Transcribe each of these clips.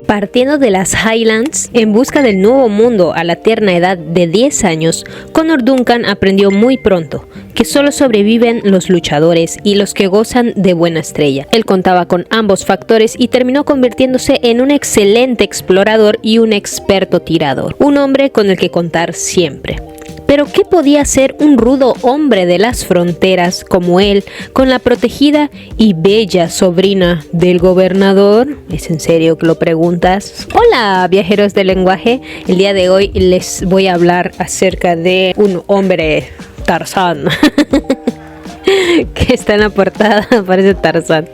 Partiendo de las Highlands en busca del nuevo mundo a la tierna edad de 10 años, Connor Duncan aprendió muy pronto que solo sobreviven los luchadores y los que gozan de buena estrella. Él contaba con ambos factores y terminó convirtiéndose en un excelente explorador y un experto tirador, un hombre con el que contar siempre. Pero ¿qué podía hacer un rudo hombre de las fronteras como él con la protegida y bella sobrina del gobernador? ¿Es en serio que lo preguntas? Hola, viajeros del lenguaje. El día de hoy les voy a hablar acerca de un hombre Tarzán que está en la portada, parece Tarzán,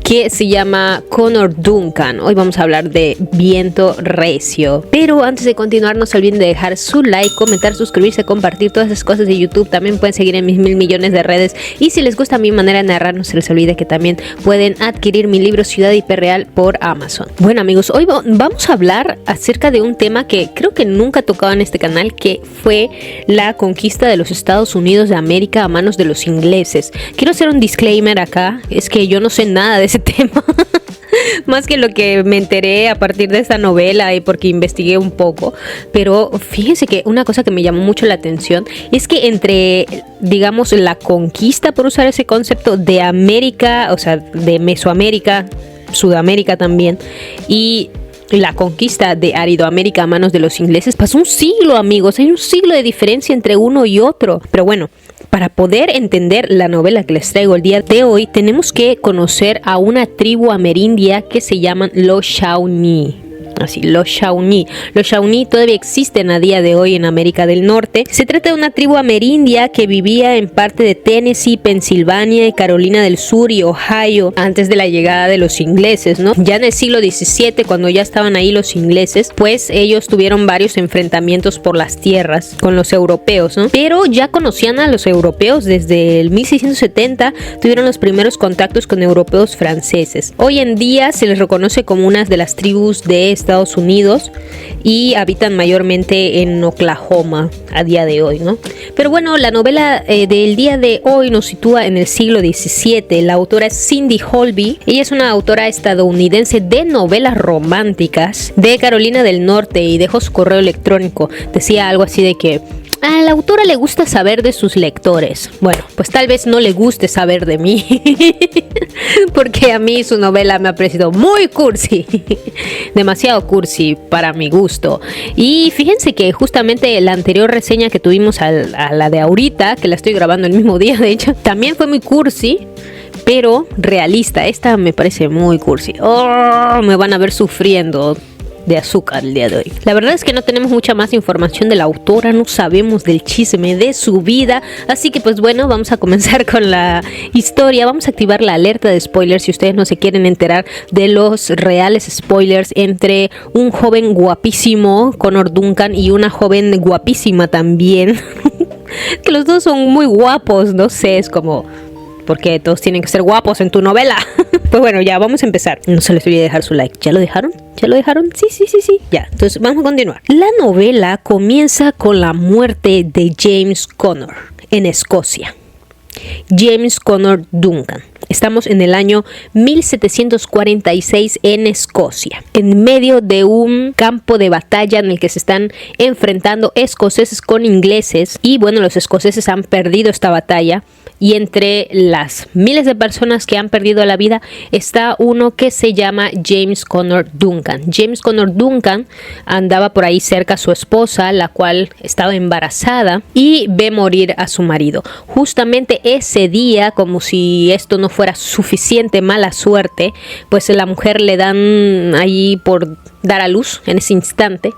que se llama Connor Duncan. Hoy vamos a hablar de Viento Recio. Pero antes de continuar, no se olviden de dejar su like, comentar, suscribirse, compartir todas esas cosas de YouTube. También pueden seguir en mis 1000 millones de redes. Y si les gusta mi manera de narrar, no se les olvide que también pueden adquirir mi libro Ciudad Hiperreal por Amazon. Bueno amigos, hoy vamos a hablar acerca de un tema que creo que nunca he tocado en este canal, que fue la conquista de los Estados Unidos de América a manos de los ingleses. Quiero hacer un disclaimer acá, es que yo no sé nada de ese tema. Más que lo que me enteré a partir de esta novela y porque investigué un poco. Pero fíjense que una cosa que me llamó mucho la atención es que entre, digamos, la conquista, por usar ese concepto, de América, o sea, de Mesoamérica, Sudamérica también, y la conquista de Aridoamérica a manos de los ingleses, pasó un siglo, amigos. Hay un siglo de diferencia entre uno y otro. Pero bueno, para poder entender la novela que les traigo el día de hoy, tenemos que conocer a una tribu amerindia que se llaman los Shawnee. Así, los Shawnee. Los Shawnee todavía existen a día de hoy en América del Norte. Se trata de una tribu amerindia que vivía en parte de Tennessee, Pensilvania y Carolina del Sur y Ohio antes de la llegada de los ingleses, ¿no? Ya en el siglo XVII, cuando ya estaban ahí los ingleses, pues ellos tuvieron varios enfrentamientos por las tierras con los europeos, ¿no? Pero ya conocían a los europeos desde el 1670, tuvieron los primeros contactos con europeos franceses. Hoy en día se les reconoce como una de las tribus de Estados Unidos y habitan mayormente en Oklahoma a día de hoy, ¿no? Pero bueno, la novela del día de hoy nos sitúa en el siglo XVII. La autora es Cindy Holby. Ella es una autora estadounidense de novelas románticas de Carolina del Norte y dejó su correo electrónico. Decía algo así de que a la autora le gusta saber de sus lectores. Bueno, pues tal vez no le guste saber de mí, porque a mí su novela me ha parecido muy cursi, demasiado cursi para mi gusto. Y fíjense que justamente la anterior reseña que tuvimos a la de ahorita, que la estoy grabando el mismo día de hecho, también fue muy cursi, pero realista. Esta me parece muy cursi. Oh, me van a ver sufriendo de azúcar el día de hoy. La verdad es que no tenemos mucha más información de la autora, no sabemos del chisme de su vida, así que pues bueno, vamos a comenzar con la historia. Vamos a activar la alerta de spoilers si ustedes no se quieren enterar de los reales spoilers entre un joven guapísimo, Connor Duncan, y una joven guapísima también. Que los dos son muy guapos, no sé, es como, porque todos tienen que ser guapos en tu novela. Pues bueno, ya vamos a empezar. No se les olvide dejar su like. ¿Ya lo dejaron? ¿Ya lo dejaron? Sí. Ya, entonces vamos a continuar. La novela comienza con la muerte de James Connor en Escocia. James Connor Duncan. Estamos en el año 1746 en Escocia, en medio de un campo de batalla en el que se están enfrentando escoceses con ingleses. Y bueno, los escoceses han perdido esta batalla. Y entre las miles de personas que han perdido la vida está uno que se llama James Connor Duncan. James Connor Duncan andaba por ahí cerca a su esposa, la cual estaba embarazada, y ve morir a su marido. Justamente ese día, como si esto no fuera suficiente mala suerte, pues la mujer le dan ahí por dar a luz en ese instante.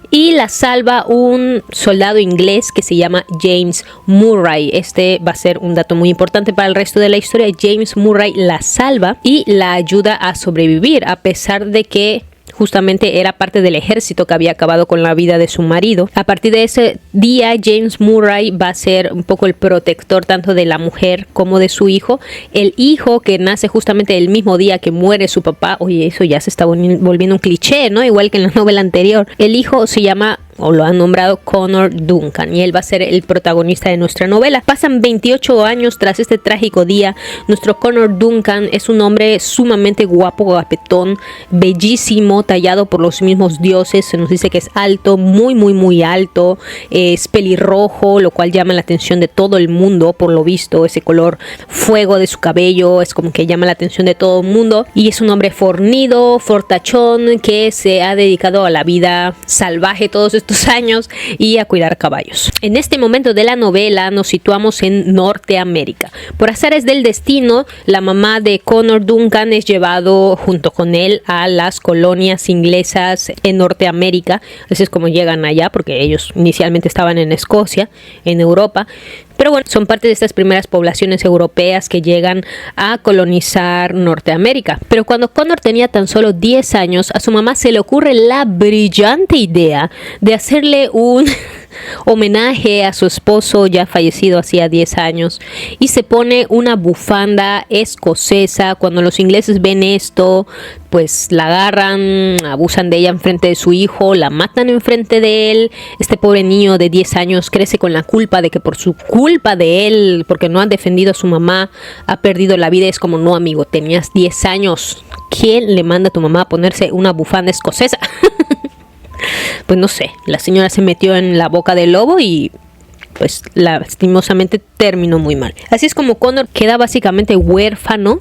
Y la salva un soldado inglés que se llama James Murray. Este va a ser un dato muy importante para el resto de la historia. James Murray la salva y la ayuda a sobrevivir, a pesar de que justamente era parte del ejército que había acabado con la vida de su marido. A partir de ese día, James Murray va a ser un poco el protector tanto de la mujer como de su hijo. El hijo, que nace justamente el mismo día que muere su papá. Oye, eso ya se está volviendo un cliché, ¿no? Igual que en la novela anterior. El hijo se llama o lo han nombrado Connor Duncan, y él va a ser el protagonista de nuestra novela. Pasan 28 años tras este trágico día. Nuestro Connor Duncan es un hombre sumamente guapo, guapetón, bellísimo, tallado por los mismos dioses. Se nos dice que es alto, muy alto, es pelirrojo, lo cual llama la atención de todo el mundo. Por lo visto, ese color fuego de su cabello es como que llama la atención de todo el mundo, y es un hombre fornido, fortachón, que se ha dedicado a la vida salvaje todos estos años y a cuidar caballos. En este momento de la novela nos situamos en Norteamérica. Por azares del destino, la mamá de Connor Duncan es llevado junto con él a las colonias inglesas en Norteamérica. Así es como llegan allá, porque ellos inicialmente estaban en Escocia, en Europa. Pero bueno, son parte de estas primeras poblaciones europeas que llegan a colonizar Norteamérica. Pero cuando Connor tenía tan solo 10 años, a su mamá se le ocurre la brillante idea de hacerle un homenaje a su esposo ya fallecido hacía 10 años, y se pone una bufanda escocesa. Cuando los ingleses ven esto, pues la agarran, abusan de ella enfrente de su hijo, la matan enfrente de él. Este pobre niño de 10 años crece con la culpa de que por su culpa de él, porque no ha defendido a su mamá, ha perdido la vida. Es como, no amigo, tenías 10 años, ¿quién le manda a tu mamá a ponerse una bufanda escocesa? Pues no sé, la señora se metió en la boca del lobo y pues lastimosamente terminó muy mal. Así es como Connor queda básicamente huérfano,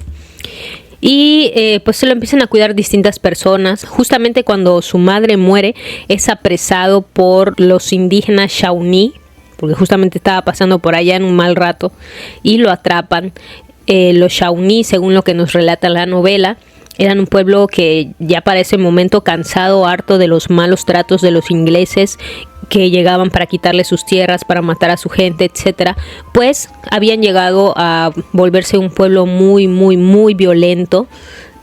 y pues se lo empiezan a cuidar distintas personas. Justamente cuando su madre muere, es apresado por los indígenas Shawnee, porque justamente estaba pasando por allá en un mal rato, y lo atrapan. Los Shawnee, según lo que nos relata la novela, eran un pueblo que ya para ese momento, cansado, harto de los malos tratos de los ingleses que llegaban para quitarle sus tierras, para matar a su gente, etcétera, pues habían llegado a volverse un pueblo muy violento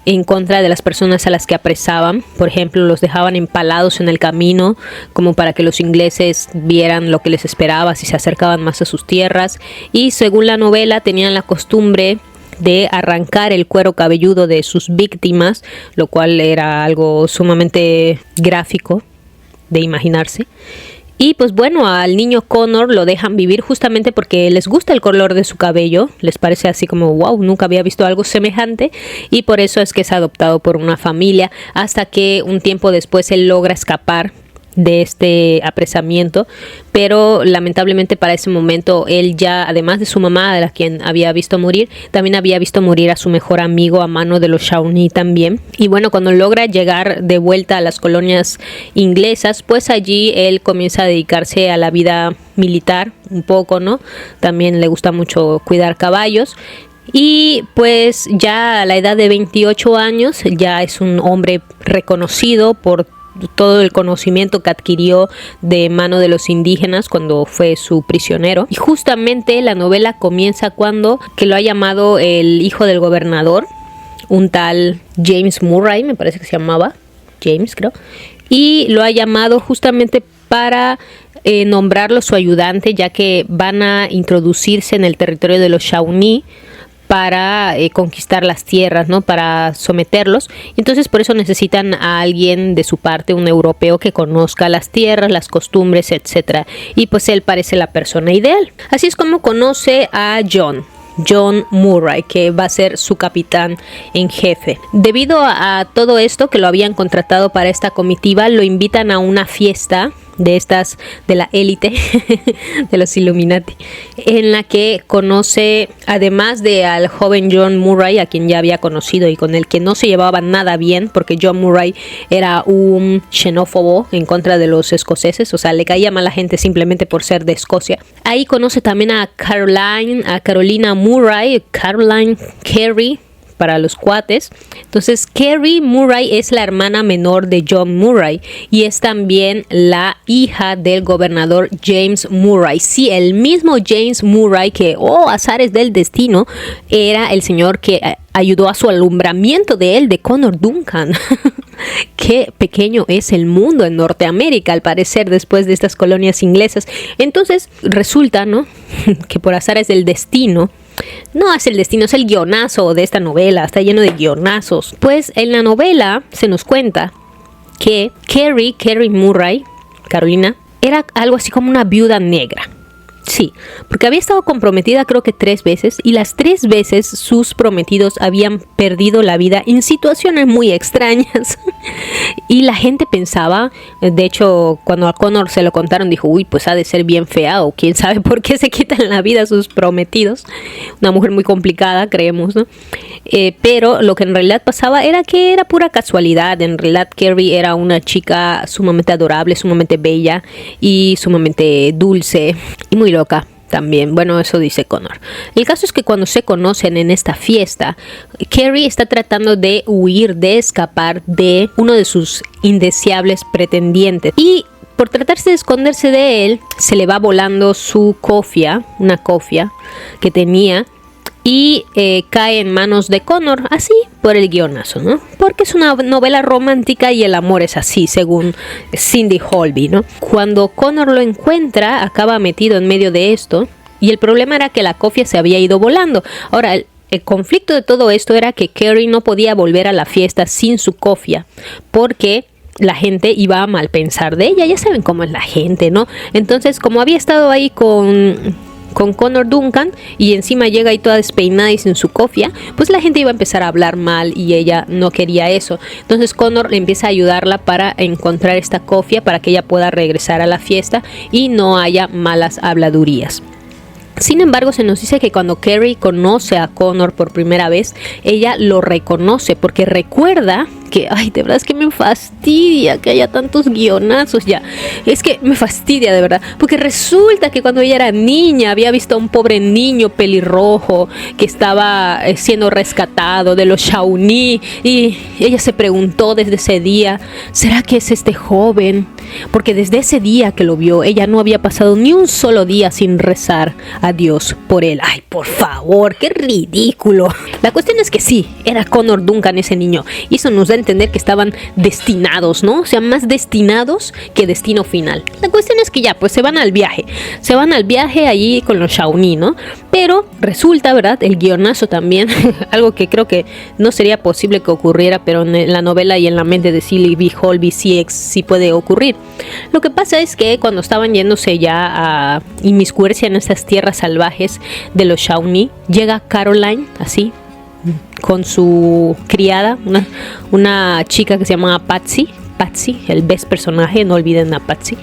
en contra de las personas a las que apresaban. Por ejemplo, los dejaban empalados en el camino, como para que los ingleses vieran lo que les esperaba si se acercaban más a sus tierras. Y según la novela, tenían la costumbre de arrancar el cuero cabelludo de sus víctimas, lo cual era algo sumamente gráfico de imaginarse. Y pues bueno, al niño Connor lo dejan vivir justamente porque les gusta el color de su cabello, les parece así como wow, nunca había visto algo semejante, y por eso es que es adoptado por una familia, hasta que un tiempo después él logra escapar de este apresamiento. Pero lamentablemente para ese momento él ya, además de su mamá, a la quien había visto morir, también había visto morir a su mejor amigo a mano de los Shawnee también. Y bueno, cuando logra llegar de vuelta a las colonias inglesas, pues allí él comienza a dedicarse a la vida militar un poco, ¿no? También le gusta mucho cuidar caballos. Y pues ya a la edad de 28 años ya es un hombre reconocido por todo el conocimiento que adquirió de mano de los indígenas cuando fue su prisionero. Y justamente la novela comienza cuando que lo ha llamado el hijo del gobernador, un tal James Murray, me parece que se llamaba James, creo, y lo ha llamado justamente para nombrarlo su ayudante, ya que van a introducirse en el territorio de los Shawnee para conquistar las tierras, ¿no? Para someterlos. Entonces por eso necesitan a alguien de su parte, un europeo que conozca las tierras, las costumbres, etcétera. Y pues él parece la persona ideal. Así es como conoce a John Murray, que va a ser su capitán en jefe. Debido a todo esto, que lo habían contratado para esta comitiva, lo invitan a una fiesta de estas de la élite de los Illuminati, en la que conoce, además de al joven John Murray, a quien ya había conocido y con el que no se llevaba nada bien, porque John Murray era un xenófobo en contra de los escoceses, o sea, le caía mal a la gente simplemente por ser de Escocia. Ahí conoce también a Carolina Murray, Caroline Carey para los cuates. Entonces Carey Murray es la hermana menor de John Murray y es también la hija del gobernador James Murray. Sí, el mismo James Murray que, azares del destino, era el señor que ayudó a su alumbramiento de Connor Duncan. Qué pequeño es el mundo en Norteamérica, al parecer, después de estas colonias inglesas. Entonces resulta, ¿no?, que por azares del destino, no es el destino, es el guionazo de esta novela, está lleno de guionazos. Pues en la novela se nos cuenta que Carey Murray, Carolina, era algo así como una viuda negra. Sí, porque había estado comprometida creo que 3 veces y las 3 veces sus prometidos habían perdido la vida en situaciones muy extrañas. Y la gente pensaba, de hecho cuando a Connor se lo contaron dijo, uy, pues ha de ser bien fea o quién sabe por qué se quitan la vida a sus prometidos. Una mujer muy complicada, creemos, ¿no? Pero lo que en realidad pasaba era que era pura casualidad. En realidad Carrie era una chica sumamente adorable, sumamente bella y sumamente dulce y muy loca también. Bueno, eso dice Connor. El caso es que cuando se conocen en esta fiesta, Carrie está tratando de huir, de escapar de uno de sus indeseables pretendientes. Y por tratarse de esconderse de él, se le va volando su cofia, una cofia que tenía, y cae en manos de Connor, así por el guionazo, ¿no? Porque es una novela romántica y el amor es así, según Cindy Holby, ¿no? Cuando Connor lo encuentra, acaba metido en medio de esto, y el problema era que la cofia se había ido volando. Ahora, el conflicto de todo esto era que Carrie no podía volver a la fiesta sin su cofia, porque la gente iba a mal pensar de ella. Ya saben cómo es la gente, ¿no? Entonces, como había estado ahí con Connor Duncan y encima llega ahí toda despeinada y sin su cofia, pues la gente iba a empezar a hablar mal y ella no quería eso. Entonces Connor le empieza a ayudarla para encontrar esta cofia para que ella pueda regresar a la fiesta y no haya malas habladurías. Sin embargo, se nos dice que cuando Carrie conoce a Connor por primera vez, ella lo reconoce porque recuerda que, ay, de verdad es que me fastidia que haya tantos guionazos ya. Es que me fastidia de verdad, porque resulta que cuando ella era niña había visto a un pobre niño pelirrojo que estaba siendo rescatado de los Shawnee y ella se preguntó desde ese día, ¿será que es este joven? Porque desde ese día que lo vio, ella no había pasado ni un solo día sin rezar a Dios por él. Ay, por favor, qué ridículo. La cuestión es que sí, era Connor Duncan ese niño, y eso nos da a entender que estaban destinados, ¿no? O sea, más destinados que destino final. La cuestión es que ya, pues se van al viaje allí con los Shawnee, ¿no? Pero resulta, ¿verdad? El guionazo también, algo que creo que no sería posible que ocurriera, pero en la novela y en la mente de Cindy Holby sí puede ocurrir. Lo que pasa es que cuando estaban yéndose ya a inmiscuirse en estas tierras salvajes de los Shawnee, llega Caroline, así, con su criada, una chica que se llama Patsy, el best personaje, no olviden a Patsy.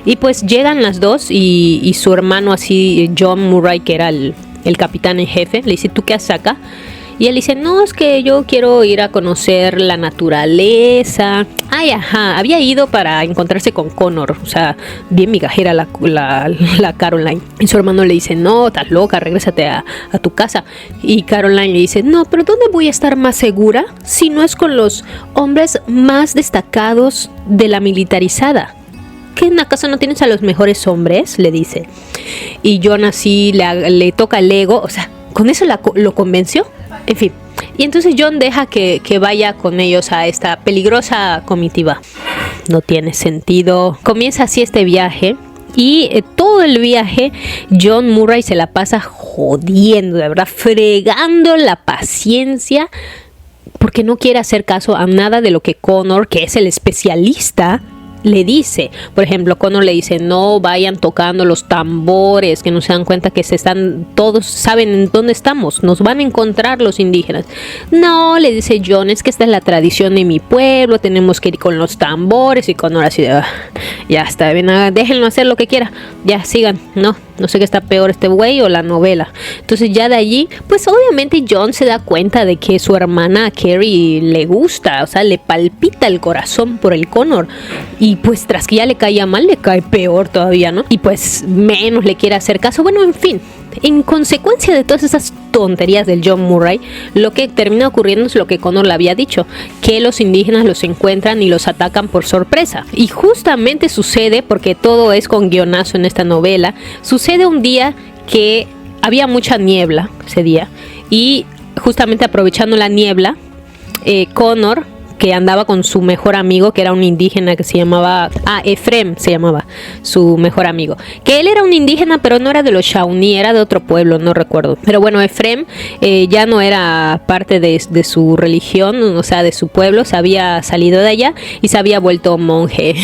Y pues llegan las dos y su hermano así, John Murray, que era el capitán en jefe, le dice, ¿tú qué haces acá? Y él dice, no, es que yo quiero ir a conocer la naturaleza. Ay, ajá, había ido para encontrarse con Connor. O sea, bien migajera la Caroline. Y su hermano le dice, no, estás loca, regrésate a tu casa. Y Caroline le dice, no, pero ¿dónde voy a estar más segura si no es con los hombres más destacados de la militarizada? ¿Que en acaso no tienes a los mejores hombres? Le dice. Y John así le toca el ego, o sea, con eso lo convenció. En fin, y entonces John deja que vaya con ellos a esta peligrosa comitiva. No tiene sentido. Comienza así este viaje y todo el viaje John Murray se la pasa jodiendo, de verdad, fregando la paciencia porque no quiere hacer caso a nada de lo que Connor, que es el especialista, le dice. Por ejemplo, Connor le dice, no vayan tocando los tambores, que no se dan cuenta que todos saben en dónde estamos, nos van a encontrar los indígenas. No, le dice John, es que esta es la tradición de mi pueblo, tenemos que ir con los tambores. Y Connor así de, ya está bien, déjenlo hacer lo que quiera, ya sigan, no sé qué está peor, este güey o la novela. Entonces ya de allí, pues obviamente John se da cuenta de que su hermana Carrie le gusta, o sea, le palpita el corazón por el Connor. Y pues tras que ya le caía mal, le cae peor todavía, ¿no? Y pues menos le quiere hacer caso. Bueno, en fin, en consecuencia de todas esas tonterías del John Murray, lo que termina ocurriendo es lo que Connor le había dicho, que los indígenas los encuentran y los atacan por sorpresa. Y justamente sucede, porque todo es con guionazo en esta novela, sucede un día que había mucha niebla ese día, y justamente aprovechando la niebla, Connor que andaba con su mejor amigo, que era un indígena que se llamaba... Efrem se llamaba su mejor amigo. Que él era un indígena, pero no era de los Shawnee, era de otro pueblo, no recuerdo. Pero bueno, Efrem ya no era parte de su religión, o sea, de su pueblo. Se había salido de allá y se había vuelto monje.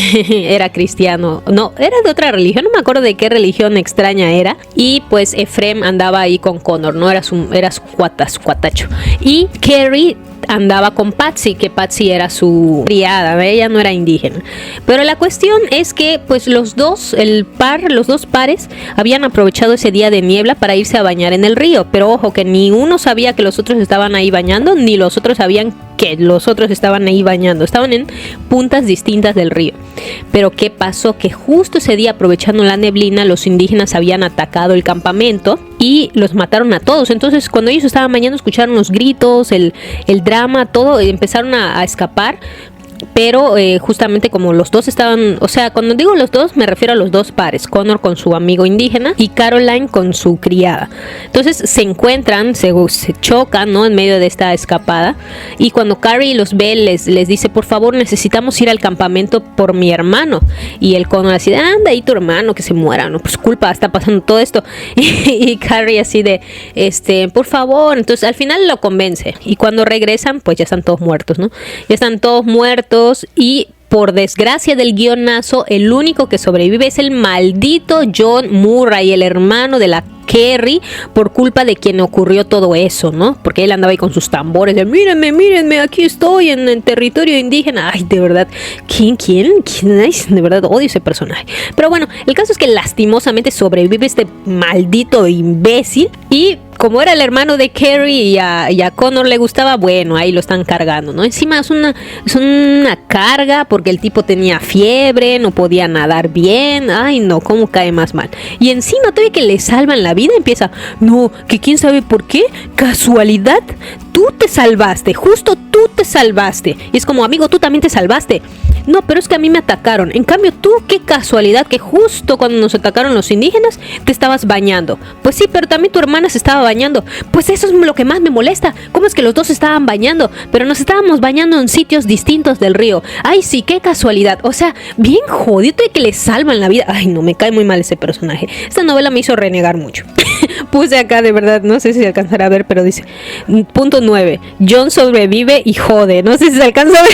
Era cristiano. No, era de otra religión, no me acuerdo de qué religión extraña era. Y pues Efrem andaba ahí con Connor, ¿no? Era su cuatacho. Y Carrie andaba con Patsy, que Patsy era su criada, ella no era indígena. Pero la cuestión es que pues los dos pares habían aprovechado ese día de niebla para irse a bañar en el río, pero ojo que ni uno sabía que los otros estaban ahí bañando, ni los otros sabían que los otros estaban ahí bañando, estaban en puntas distintas del río. Pero ¿qué pasó? Que justo ese día, aprovechando la neblina, los indígenas habían atacado el campamento y los mataron a todos. Entonces cuando ellos estaban bañando escucharon los gritos, el drama, todo, y empezaron a escapar. Pero justamente como los dos estaban, o sea, cuando digo los dos me refiero a los dos pares, Connor con su amigo indígena y Caroline con su criada. Entonces se encuentran, se chocan, ¿no? En medio de esta escapada, y cuando Carrie los ve les dice, por favor, necesitamos ir al campamento por mi hermano. Y el Connor así de, anda ahí tu hermano, que se muera, no, pues culpa, está pasando todo esto. Y Carrie así de, por favor. Entonces al final lo convence, y cuando regresan pues ya están todos muertos, ¿no? Ya están todos muertos. Y por desgracia del guionazo, el único que sobrevive es el maldito John Murray, el hermano de la Carrie, por culpa de quien ocurrió todo eso, ¿no? Porque él andaba ahí con sus tambores de mírenme, aquí estoy en territorio indígena. Ay, de verdad, ¿quién? Ay, de verdad odio ese personaje. Pero bueno, el caso es que lastimosamente sobrevive este maldito imbécil, y como era el hermano de Carrie y a Connor le gustaba, bueno, ahí lo están cargando, ¿no? Encima es una carga porque el tipo tenía fiebre, no podía nadar bien. Ay, no, cómo cae más mal. Y encima todavía que le salvan la vida, empieza, no, que quién sabe por qué, casualidad, tú te salvaste, justo tú te salvaste. Y es como, amigo, tú también te salvaste. No, pero es que a mí me atacaron. En cambio tú, qué casualidad que justo cuando nos atacaron los indígenas te estabas bañando. Pues sí, pero también tu hermana se estaba bañando. Pues eso es lo que más me molesta. ¿Cómo es que los dos estaban bañando? Pero nos estábamos bañando en sitios distintos del río. Ay, sí, qué casualidad. O sea, bien jodido de que le salvan la vida. Ay, no, me cae muy mal ese personaje. Esta novela me hizo renegar mucho. Puse acá, de verdad, no sé si se alcanzará a ver, pero dice, punto 9, John sobrevive y jode. No sé si se alcanza a ver.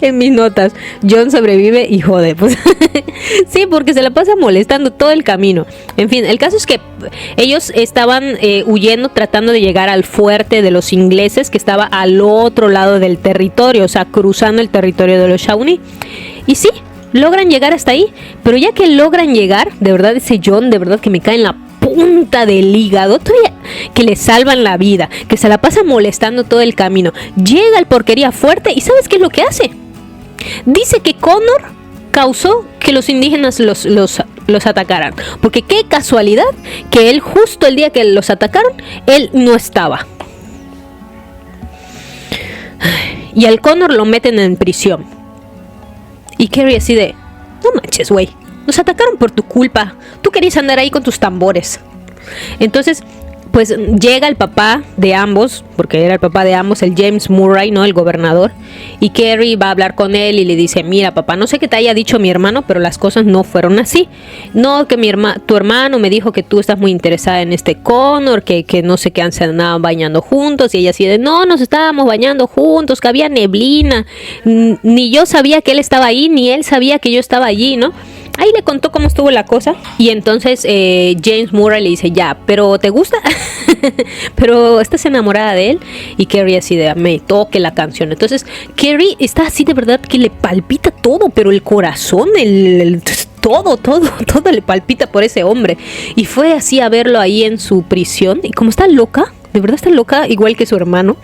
En mis notas, John sobrevive y jode, pues sí, porque se la pasa molestando todo el camino. En fin, el caso es que ellos estaban huyendo, tratando de llegar al fuerte de los ingleses, que estaba al otro lado del territorio, o sea, cruzando el territorio de los Shawnee. Y sí, logran llegar hasta ahí, pero ya que logran llegar, de verdad ese John, de verdad que me cae en la punta del hígado, todavía que le salvan la vida, que se la pasa molestando todo el camino. Llega al porquería fuerte y ¿sabes qué es lo que hace? Dice que Connor causó que los indígenas los atacaran, porque qué casualidad que él justo el día que los atacaron, él no estaba. Y al Connor lo meten en prisión. Y Carrie así de, no manches, güey, nos atacaron por tu culpa. Tú querías andar ahí con tus tambores. Entonces, pues llega el papá de ambos, porque era el papá de ambos, el James Murray, ¿no? El gobernador. Y Carrie va a hablar con él y le dice, mira, papá, no sé qué te haya dicho mi hermano, pero las cosas no fueron así. No, que tu hermano me dijo que tú estás muy interesada en este Connor, que no sé qué, se andaban bañando juntos. Y ella así de, no, nos estábamos bañando juntos, que había neblina. Ni yo sabía que él estaba ahí, ni él sabía que yo estaba allí, ¿no? Ahí le contó cómo estuvo la cosa. Y entonces James Murray le dice, ya, ¿pero te gusta? ¿Pero estás enamorada de él? Y Carrie así de, me toque la canción. Entonces Carrie está así de verdad que le palpita todo, pero el corazón, todo le palpita por ese hombre. Y fue así a verlo ahí en su prisión. Y como está loca, de verdad está loca, igual que su hermano,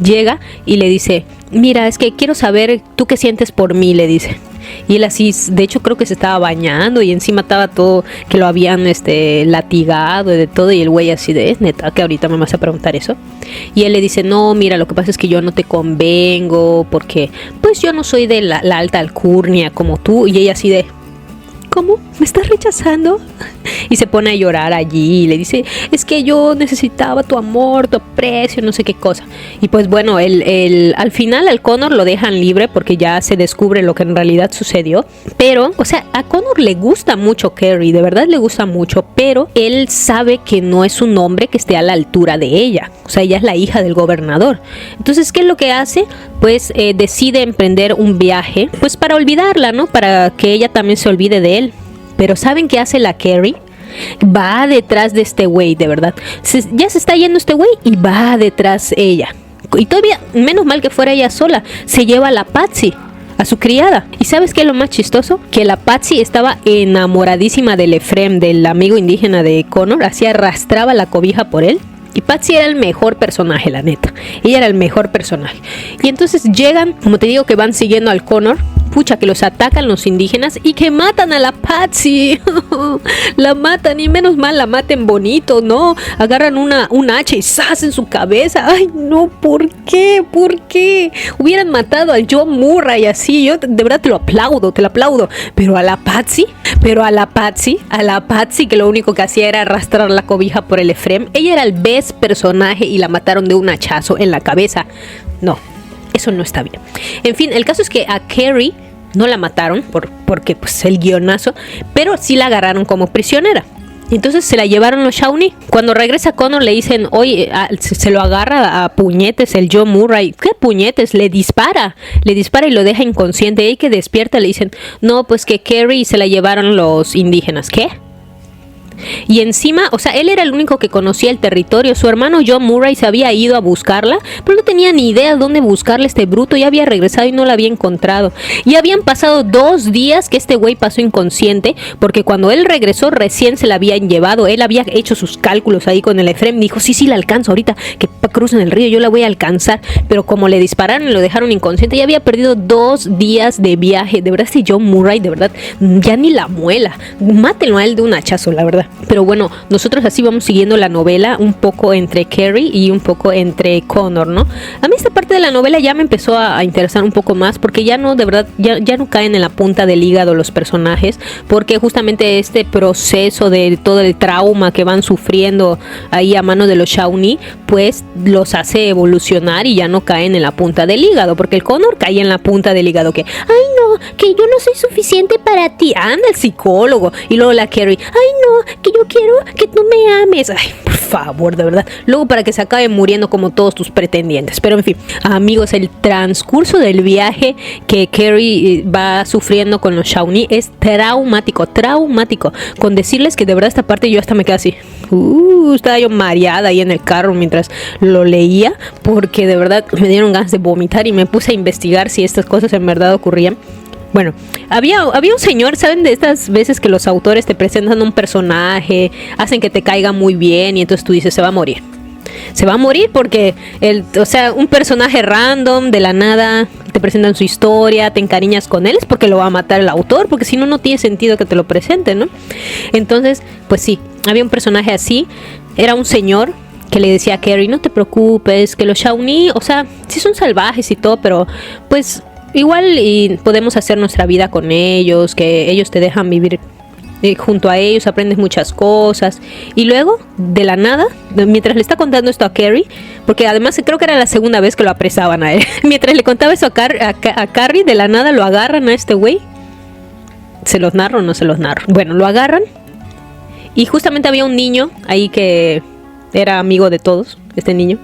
llega y le dice, mira, es que quiero saber tú qué sientes por mí, le dice. Y él así, de hecho creo que se estaba bañando y encima estaba todo, que lo habían latigado y de todo, y el güey así de, neta, que ahorita me vas a preguntar eso. Y él le dice, no, mira, lo que pasa es que yo no te convengo porque pues yo no soy de la alta alcurnia como tú. Y ella así de, ¿cómo? ¿Me estás rechazando? Y se pone a llorar allí y le dice, es que yo necesitaba tu amor, tu aprecio, no sé qué cosa. Y pues bueno, al final al Connor lo dejan libre porque ya se descubre lo que en realidad sucedió. Pero, o sea, a Connor le gusta mucho Carrie, de verdad le gusta mucho, pero él sabe que no es un hombre que esté a la altura de ella. O sea, ella es la hija del gobernador. Entonces, ¿qué es lo que hace? Pues decide emprender un viaje, pues para olvidarla, ¿no? Para que ella también se olvide de él. Pero ¿saben qué hace la Carrie? Va detrás de este güey, de verdad. Ya se está yendo este güey y va detrás ella. Y todavía, menos mal que fuera ella sola, se lleva a la Patsy, a su criada. ¿Y sabes qué es lo más chistoso? Que la Patsy estaba enamoradísima del Ephraim, del amigo indígena de Connor, así arrastraba la cobija por él. Y Patsy era el mejor personaje, la neta. Ella era el mejor personaje. Y entonces llegan, como te digo, que van siguiendo al Connor. Pucha, que los atacan los indígenas y que matan a la Patsy. La matan y menos mal la maten bonito, ¿no? Agarran un hacha y ¡zas! En su cabeza. Ay, no, ¿por qué? ¿Por qué? Hubieran matado al John Murray así. Yo de verdad te lo aplaudo. Pero a la Patsy, que lo único que hacía era arrastrar la cobija por el Ephraim. Ella era el best personaje y la mataron de un hachazo en la cabeza. No. Eso no está bien. En fin, el caso es que a Carrie no la mataron porque pues el guionazo, pero sí la agarraron como prisionera. Entonces se la llevaron los Shawnee. Cuando regresa Connor le dicen, oye, se lo agarra a puñetes el John Murray. ¿Qué puñetes? Le dispara y lo deja inconsciente. Y que despierta le dicen, no, pues que Carrie se la llevaron los indígenas. ¿Qué? Y encima, o sea, él era el único que conocía el territorio. Su hermano John Murray se había ido a buscarla, pero no tenía ni idea dónde buscarle. Este bruto ya había regresado y no la había encontrado. Y habían pasado 2 días que este güey pasó inconsciente, porque cuando él regresó recién se la habían llevado. Él había hecho sus cálculos ahí con el Ephraim. Dijo, sí, la alcanzo ahorita que cruzan el río, yo la voy a alcanzar. Pero como le dispararon y lo dejaron inconsciente, ya había perdido 2 días de viaje. De verdad, este John Murray, de verdad, ya ni la muela. Mátenlo a él de un hachazo, la verdad. Pero bueno, nosotros así vamos siguiendo la novela, un poco entre Carrie y un poco entre Connor, ¿no? A mí esta parte de la novela ya me empezó a interesar un poco más, porque ya no, de verdad, ya no caen en la punta del hígado los personajes, porque justamente este proceso de todo el trauma que van sufriendo ahí a mano de los Shawnee, pues los hace evolucionar y ya no caen en la punta del hígado, porque el Connor caía en la punta del hígado que, ay no, que yo no soy suficiente para ti, anda el psicólogo. Y luego la Carrie, ay no, que yo quiero que tú me ames. Ay, por favor, de verdad. Luego para que se acabe muriendo como todos tus pretendientes. Pero en fin, amigos, el transcurso del viaje que Carrie va sufriendo con los Shawnee es traumático. Con decirles que de verdad esta parte yo hasta me quedé así. Estaba yo mareada ahí en el carro mientras lo leía, porque de verdad me dieron ganas de vomitar y me puse a investigar si estas cosas en verdad ocurrían. Bueno, había un señor, ¿saben? De estas veces que los autores te presentan un personaje, hacen que te caiga muy bien y entonces tú dices, se va a morir. Se va a morir porque, un personaje random, de la nada, te presentan su historia, te encariñas con él, es porque lo va a matar el autor, porque si no, no tiene sentido que te lo presenten, ¿no? Entonces, pues sí, había un personaje así, era un señor que le decía a Carrie, no te preocupes, que los Shawnee, o sea, sí son salvajes y todo, pero pues igual y podemos hacer nuestra vida con ellos, que ellos te dejan vivir junto a ellos, aprendes muchas cosas. Y luego, de la nada, mientras le está contando esto a Carrie, porque además creo que era la segunda vez que lo apresaban a él, mientras le contaba eso a Carrie, de la nada lo agarran a este güey. ¿Se los narro o no se los narro? Bueno, lo agarran y justamente había un niño ahí que era amigo de todos, este niño,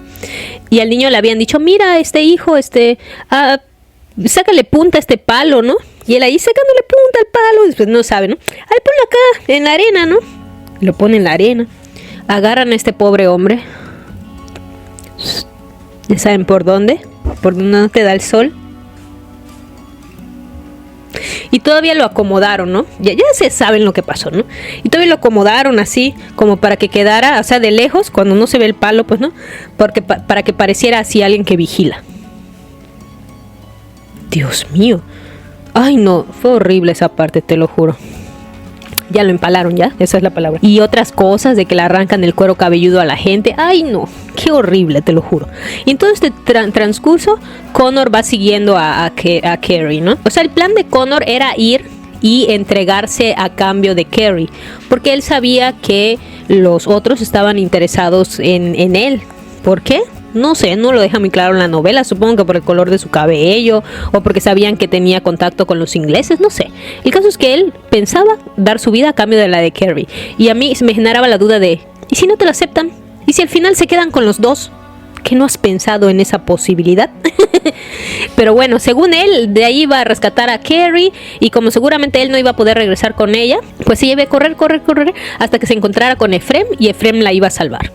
y al niño le habían dicho, mira, este hijo, sácale punta a este palo, ¿no? Y él ahí sacándole punta al palo, después no sabe, ¿no? Ay, ponlo acá, en la arena, ¿no? Lo pone en la arena. Agarran a este pobre hombre. ¿Ya saben por dónde? Por donde no te da el sol. Y todavía lo acomodaron, ¿no? Ya se saben lo que pasó, ¿no? Y todavía lo acomodaron así, como para que quedara, o sea, de lejos, cuando no se ve el palo, pues, ¿no? Porque para que pareciera así alguien que vigila. Dios mío. Ay, no, fue horrible esa parte, te lo juro. Ya lo empalaron, ya, esa es la palabra. Y otras cosas de que le arrancan el cuero cabelludo a la gente. Ay, no, qué horrible, te lo juro. Y en todo este transcurso, Connor va siguiendo a Carrie, ¿no? O sea, el plan de Connor era ir y entregarse a cambio de Carrie, porque él sabía que los otros estaban interesados en él. ¿Por qué? No sé, no lo deja muy claro en la novela, supongo que por el color de su cabello o porque sabían que tenía contacto con los ingleses, no sé. El caso es que él pensaba dar su vida a cambio de la de Carrie, y a mí me generaba la duda de, ¿y si no te lo aceptan? ¿Y si al final se quedan con los dos? ¿Qué no has pensado en esa posibilidad? Pero bueno, según él, de ahí iba a rescatar a Carrie, y como seguramente él no iba a poder regresar con ella, pues ella iba a correr hasta que se encontrara con Ephraim, y Ephraim la iba a salvar.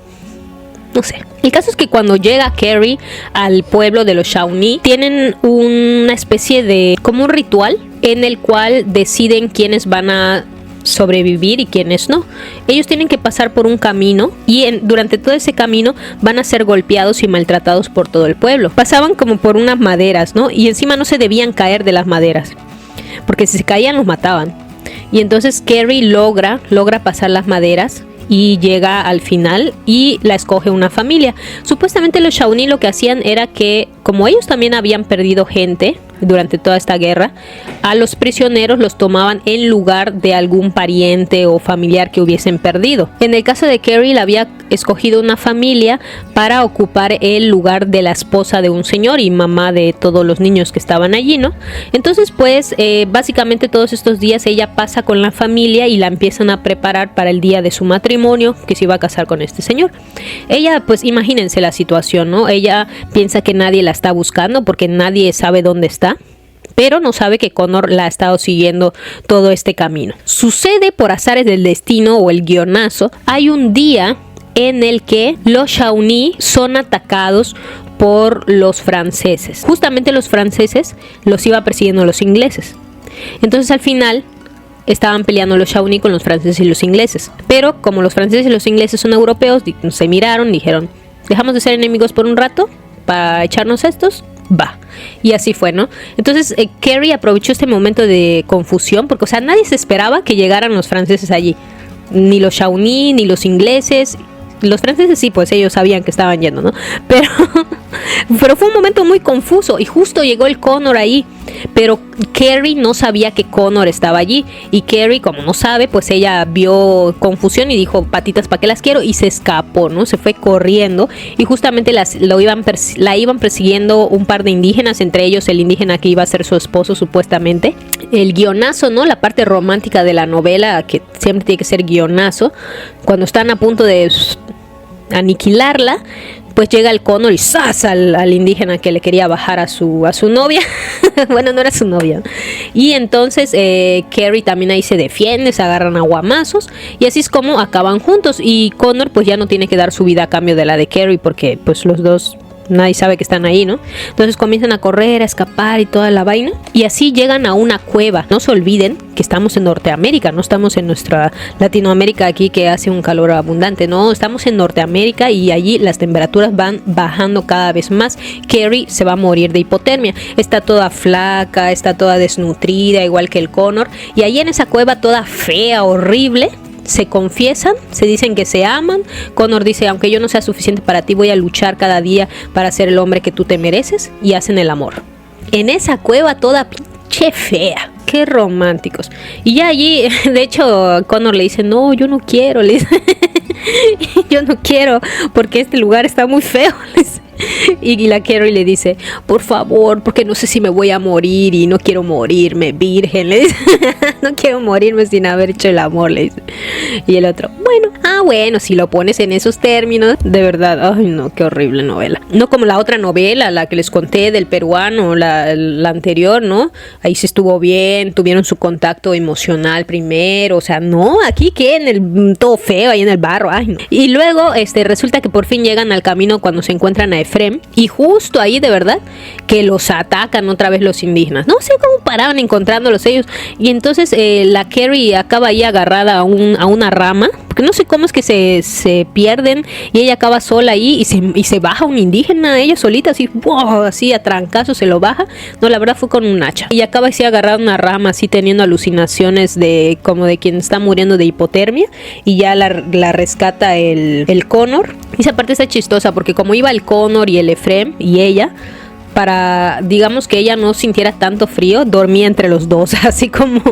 No sé. El caso es que cuando llega Carrie al pueblo de los Shawnee, tienen una especie de como un ritual en el cual deciden quiénes van a sobrevivir y quiénes no. Ellos tienen que pasar por un camino y durante todo ese camino van a ser golpeados y maltratados por todo el pueblo. Pasaban como por unas maderas, ¿no? Y encima no se debían caer de las maderas, porque si se caían los mataban. Y entonces Carrie logra pasar las maderas y llega al final y la escoge una familia. Supuestamente los Shawnee lo que hacían era que, como ellos también habían perdido gente durante toda esta guerra, a los prisioneros los tomaban en lugar de algún pariente o familiar que hubiesen perdido. En el caso de Carrie, la había escogido una familia para ocupar el lugar de la esposa de un señor y mamá de todos los niños que estaban allí, ¿no? Entonces pues básicamente todos estos días ella pasa con la familia y la empiezan a preparar para el día de su matrimonio, que se iba a casar con este señor. Ella, pues imagínense la situación, ¿no? Ella piensa que nadie la está buscando porque nadie sabe dónde está, pero no sabe que Connor la ha estado siguiendo todo este camino. Sucede por azares del destino o el guionazo, hay un día en el que los Shawnee son atacados por los franceses. Justamente los franceses los iba persiguiendo los ingleses. Entonces al final estaban peleando los Shawnee con los franceses y los ingleses. Pero como los franceses y los ingleses son europeos, se miraron y dijeron, dejamos de ser enemigos por un rato para echarnos estos. Va. Y así fue, ¿no? Entonces Carrie aprovechó este momento de confusión, porque, o sea, nadie se esperaba que llegaran los franceses allí. Ni los Shawnee, ni los ingleses. Los franceses sí, pues ellos sabían que estaban yendo, ¿no? Pero fue un momento muy confuso y justo llegó el Connor ahí. Pero Carrie no sabía que Connor estaba allí. Y Carrie, como no sabe, pues ella vio confusión y dijo, patitas, ¿para qué las quiero? Y se escapó, ¿no? Se fue corriendo. Y justamente la iban persiguiendo un par de indígenas, entre ellos el indígena que iba a ser su esposo supuestamente. El guionazo, ¿no? La parte romántica de la novela, que siempre tiene que ser guionazo. Cuando están a punto de aniquilarla, pues llega el Connor y ¡zas! al indígena que le quería bajar a su novia. Bueno, no era su novia. Y entonces Carrie también ahí se defiende, se agarran a guamazos y así es como acaban juntos. Y Connor pues ya no tiene que dar su vida a cambio de la de Carrie, porque pues los dos, nadie sabe que están ahí, ¿no? Entonces comienzan a correr, a escapar y toda la vaina. Y así llegan a una cueva. No se olviden que estamos en Norteamérica, no estamos en nuestra Latinoamérica aquí que hace un calor abundante. No, estamos en Norteamérica y allí las temperaturas van bajando cada vez más. Carrie se va a morir de hipotermia. Está toda flaca, está toda desnutrida, igual que el Connor. Y allí en esa cueva toda fea, horrible, se confiesan, se dicen que se aman. Connor dice, aunque yo no sea suficiente para ti, voy a luchar cada día para ser el hombre que tú te mereces, y hacen el amor. En esa cueva toda pinche fea. Qué románticos. Y ya allí, de hecho, Connor le dice, no, yo no quiero, le dice. Yo no quiero, porque este lugar está muy feo, le dice. Y la Carrie le dice, por favor, porque no sé si me voy a morir y no quiero morirme virgen, le dice. No quiero morirme sin haber hecho el amor, le dice. Y el otro, bueno, si lo pones en esos términos, de verdad, ay no, qué horrible novela. No como la otra novela, la que les conté del peruano, la anterior, ¿no? Ahí sí estuvo bien, tuvieron su contacto emocional primero, o sea, no, aquí que en el todo feo, ahí en el barro, ay no. Y luego resulta que por fin llegan al camino cuando se encuentran a Ephraim, y justo ahí de verdad que los atacan otra vez los indígenas. No sé cómo paraban encontrándolos ellos. Y entonces la Carrie acaba ahí agarrada a una rama, porque no sé cómo es que se pierden, y ella acaba sola ahí y se baja un indígena, ella solita, así, wow, así a trancazo se lo baja. No, la verdad fue con un hacha. Y acaba así agarrada a una rama, así teniendo alucinaciones como de quien está muriendo de hipotermia, y ya la rescata el Connor. Y esa parte está chistosa porque como iba el Connor y el Ephraim y ella, para, digamos, que ella no sintiera tanto frío, dormía entre los dos, así como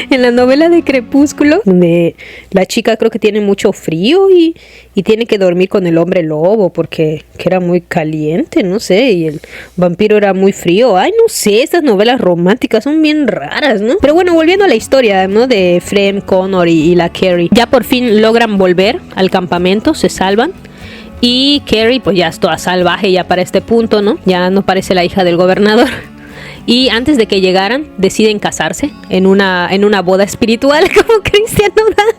en la novela de Crepúsculo, donde la chica creo que tiene mucho frío y tiene que dormir con el hombre lobo porque que era muy caliente, no sé, y el vampiro era muy frío. Ay, no sé, estas novelas románticas son bien raras, ¿no? Pero bueno, volviendo a la historia, ¿no? De Frem, Connor y la Carrie. Ya por fin logran volver al campamento, se salvan. Y Carrie pues ya es toda salvaje ya para este punto, ¿no? Ya no parece la hija del gobernador. Y antes de que llegaran, deciden casarse en una boda espiritual como Cristian Nodal.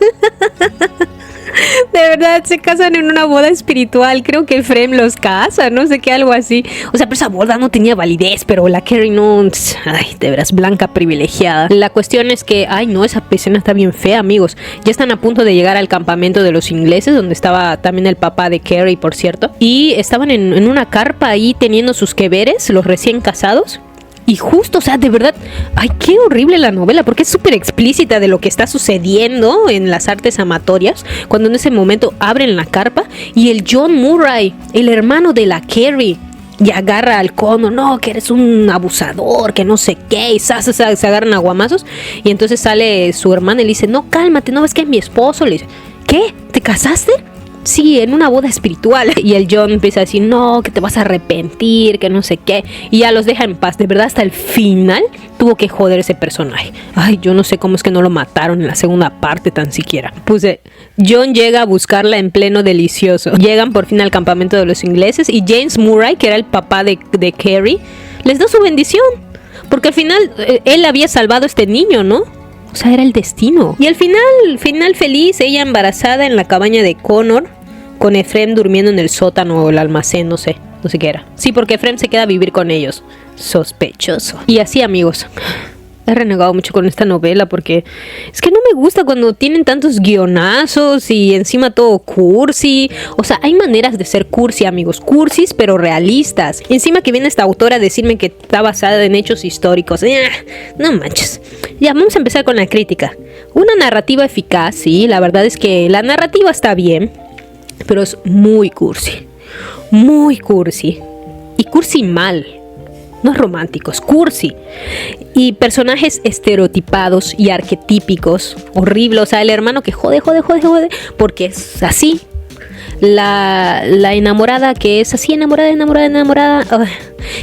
De verdad, se casan en una boda espiritual. Creo que Frem los casa, no sé qué, algo así. O sea, pero esa boda no tenía validez. Pero la Carrie no... Ay, de veras, blanca privilegiada. La cuestión es que... Ay, no, esa escena está bien fea, amigos. Ya están a punto de llegar al campamento de los ingleses, donde estaba también el papá de Carrie, por cierto. Y estaban en una carpa ahí teniendo sus que veres, los recién casados. Y justo, o sea, de verdad, ay, qué horrible la novela, porque es súper explícita de lo que está sucediendo en las artes amatorias, cuando en ese momento abren la carpa y el John Murray, el hermano de la Carrie, y agarra al Connor, no, que eres un abusador, que no sé qué, y se agarran a guamazos, y entonces sale su hermana y le dice, no, cálmate, no ves que es mi esposo, le dice, ¿qué? ¿Te casaste? Sí, en una boda espiritual. Y el John empieza a decir, no, que te vas a arrepentir, que no sé qué. Y ya los deja en paz. De verdad, hasta el final tuvo que joder ese personaje. Ay, yo no sé cómo es que no lo mataron en la segunda parte tan siquiera. Puse, John llega a buscarla en pleno delicioso. Llegan por fin al campamento de los ingleses y James Murray, que era el papá de Carrie, les da su bendición. Porque al final él había salvado a este niño, ¿no? O sea, era el destino. Y al final feliz, ella embarazada en la cabaña de Connor, con Efrem durmiendo en el sótano o el almacén, no sé qué era. Sí, porque Efrem se queda a vivir con ellos. Sospechoso. Y así, amigos, he renegado mucho con esta novela porque es que no me gusta cuando tienen tantos guionazos y encima todo cursi. O sea, hay maneras de ser cursi, amigos. Cursis, pero realistas. Encima que viene esta autora a decirme que está basada en hechos históricos. No manches. Ya, vamos a empezar con la crítica. Una narrativa eficaz, sí. La verdad es que la narrativa está bien, pero es muy cursi. Muy cursi. Y cursi mal. No es romántico, es cursi. Y personajes estereotipados y arquetípicos. Horrible. O sea, el hermano que jode. Porque es así. La enamorada que es así, enamorada.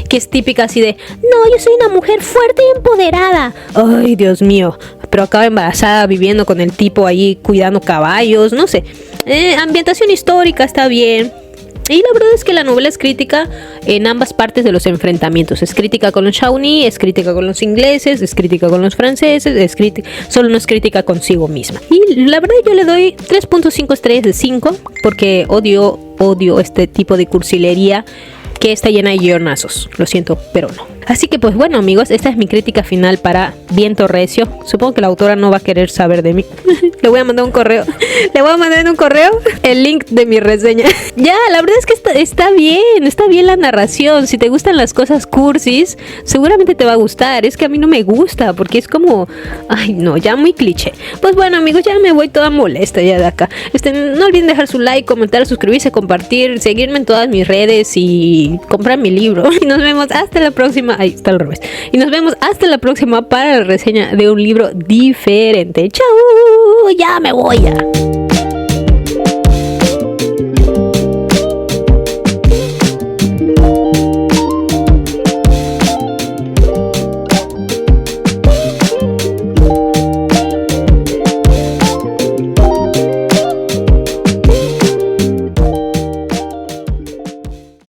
Que es típica así de, no, yo soy una mujer fuerte y empoderada. Ay, Dios mío. Pero acaba embarazada viviendo con el tipo ahí cuidando caballos. No sé. Ambientación histórica está bien. Y la verdad es que la novela es crítica en ambas partes de los enfrentamientos. Es crítica con los Shawnee, es crítica con los ingleses, es crítica con los franceses, solo no es crítica consigo misma. Y la verdad yo le doy 3.5 estrellas de 5 porque odio este tipo de cursilería que está llena de guionazos. Lo siento, pero no. Así que pues bueno, amigos, esta es mi crítica final para Viento Recio. Supongo que la autora no va a querer saber de mí. Le voy a mandar un correo. Le voy a mandar en un correo el link de mi reseña. Ya, la verdad es que está bien la narración. Si te gustan las cosas cursis, seguramente te va a gustar. Es que a mí no me gusta porque es como, ay no, ya muy cliché. Pues bueno, amigos, ya me voy toda molesta ya de acá. No olviden dejar su like, comentar, suscribirse, compartir, seguirme en todas mis redes y comprar mi libro. Y nos vemos hasta la próxima. Ahí está al revés. Y nos vemos hasta la próxima para la reseña de un libro diferente. ¡Chao! Ya me voy ya.